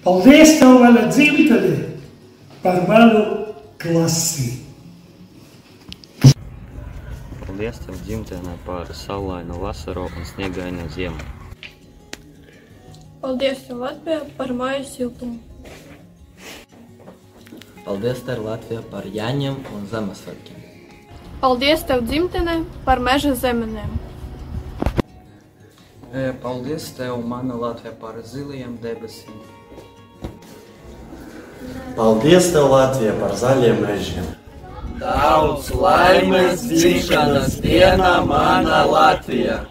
Paldies tev, mana dzimtene, par manu klasi. Paldies tev, dzimtene, par saulainu vasaru un sniegainu ziemu. Paldies tev, Latvija, par māju siltumu. Paldies tev, Latvija, par Jāņiem un Ziemassvētkiem. Paldies tev, dzimtene, par meža zemenēm. Paldies tev, mana Latvija, par zilajiem debesīm. Paldies tev, Latvija, par zaļiem mežiem. Daudz laimes dzimšanas dienā, mana Latvija!